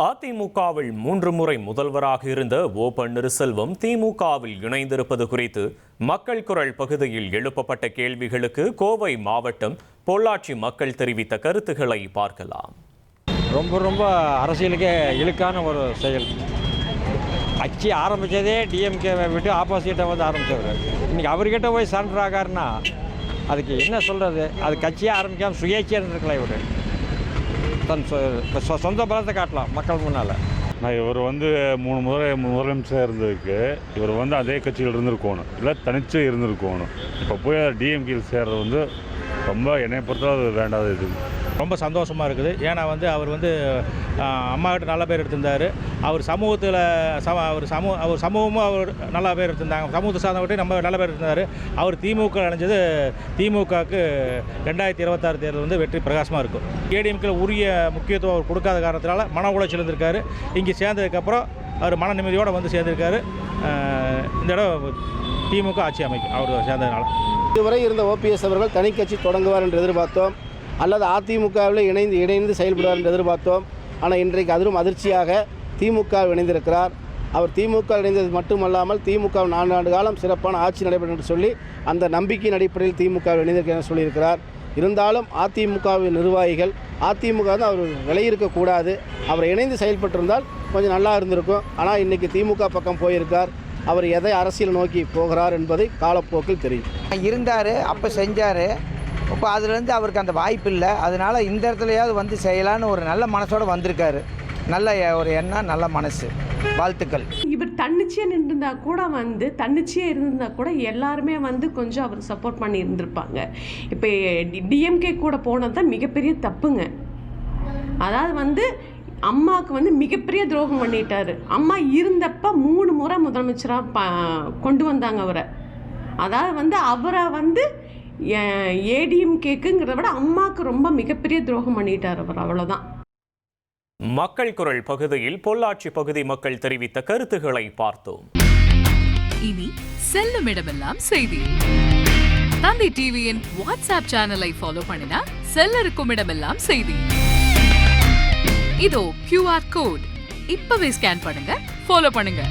அதிமுகவில் 3 முறை முதல்வராக இருந்த ஓ பன்னீர்செல்வம் திமுகவில் இணைந்திருப்பது குறித்து மக்கள் குரல் பகுதியில் எழுப்பப்பட்ட கேள்விகளுக்கு கோவை மாவட்டம் பொள்ளாச்சி மக்கள் தெரிவித்த கருத்துக்களை பார்க்கலாம். ரொம்ப அரசியலுக்கே இழுக்கான ஒரு செயல். கட்சி ஆரம்பித்ததே டிஎம்கேவை விட்டு ஆப்போசிட்டை வந்து ஆரம்பித்தவர். இன்றைக்கி அவர்கிட்ட போய் சரண்டர் ஆகாருன்னா அதுக்கு என்ன சொல்கிறது? அது கட்சியே ஆரம்பிக்காமல் சுயேட்சையாக இருந்திருக்கலாம். இவர் தன் சொந்த பலத்தை காட்டலாம் மக்கள் முன்னால். இவர் வந்து 3 முறை முதலமைச்சர் இருந்ததுக்கு இவர் வந்து அதே கட்சியில் இருந்திருக்கணும், இல்லை தனிச்சு இருந்திருக்கணும். இப்போ போய் டிஎம்கேயில் சேர்றது வந்து ரொம்ப என்னை பொறுத்தவரை அது வேண்டாத இது. ரொம்ப சந்தோஷமாக இருக்குது. ஏன்னா வந்து அவர் வந்து அம்மாக்கிட்ட நல்ல பேர் எடுத்திருந்தார். அவர் சமூகத்தில் அவர் சமூகமும் அவர் நல்ல பேர் எடுத்திருந்தாங்க. சமூகத்தை சார்ந்தவர்கிட்ட நம்ம நல்ல பேர் எடுத்திருந்தார். அவர் திமுக அடைஞ்சது திமுகவுக்கு 2026 தேர்தல் வந்து வெற்றி பிரகாசமாக இருக்கும். ஏடிஎம்கில் உரிய முக்கியத்துவம் அவர் கொடுக்காத காரணத்தினால மன உளைச்சல் இருந்திருக்காரு. இங்கே சேர்ந்ததுக்கப்புறம் அவர் மன நிம்மதியோடு வந்து சேர்ந்திருக்காரு. இந்த இடம் திமுக ஆட்சி அமைக்கும் அவர் சேர்ந்ததுனால. இதுவரை இருந்த ஓபிஎஸ் அவர்கள் தனி கட்சி தொடங்குவார் என்று எதிர்பார்த்தோம், அல்லது அதிமுகவில் இணைந்து செயல்படுவார் என்று எதிர்பார்த்தோம். ஆனால் இன்றைக்கு அதிலும் அதிர்ச்சியாக திமுக இணைந்திருக்கிறார். அவர் திமுக இணைந்தது மட்டுமல்லாமல் திமுக 4 ஆண்டு காலம் சிறப்பான ஆட்சி நடைபெறும் என்று சொல்லி அந்த நம்பிக்கையின் அடிப்படையில் திமுக இணைந்திருக்கிறார் என்று சொல்லியிருக்கிறார். இருந்தாலும் அதிமுகவின் நிர்வாகிகள் அதிமுக வந்து அவர் விலையிருக்கக்கூடாது, அவர் இணைந்து செயல்பட்டிருந்தால் கொஞ்சம் நல்லா இருந்திருக்கும். ஆனால் இன்றைக்கி திமுக பக்கம் போயிருக்கார். அவர் எதை அரசியல் நோக்கி போகிறார் என்பதை காலப்போக்கில் தெரியும். இருந்தார், அப்போ செஞ்சார். இப்போ அதுலேருந்து அவருக்கு அந்த வாய்ப்பு இல்லை. அதனால் இந்த இடத்துலையாவது வந்து செய்யலான்னு ஒரு நல்ல மனசோடு வந்திருக்காரு. நல்ல ஒரு எண்ணம், நல்ல மனசு. வாழ்த்துக்கள். இவர் தன்னிச்சையாக நின்றுருந்தா கூட தன்னிச்சையாக இருந்திருந்தா கூட எல்லாருமே கொஞ்சம் அவர் சப்போர்ட் பண்ணி இருந்திருப்பாங்க. இப்போ டிஎம்கே கூட போனது தான் மிகப்பெரிய தப்புங்க. அதாவது அம்மாவுக்கு மிகப்பெரிய துரோகம் பண்ணிட்டாரு. அம்மா இருந்தப்ப 3 முறை முதலமைச்சராக கொண்டு வந்தாங்க அவரை. அதாவது அவரை ஏடிஎம்கேக்குங்கிறத விட அம்மாவுக்கு ரொம்ப மிகப்பெரிய துரோகம் பண்ணிட்டார் அவர். அவ்வளோதான். மக்கள் குரல் பகுதியில் பொள்ளாச்சி பகுதி மக்கள் தெரிவித்த கருத்துக்களை பார்த்தோம். இனி செல்லும் இடமெல்லாம் செய்தி. தந்தி டிவியின் வாட்ஸ்அப் சேனலை ஃபாலோ பண்ணினா செல்ல இருக்கும் இடமெல்லாம் செய்தி. இதோ QR கோட் இப்பவே ஸ்கேன் பண்ணுங்க, ஃபாலோ பண்ணுங்க.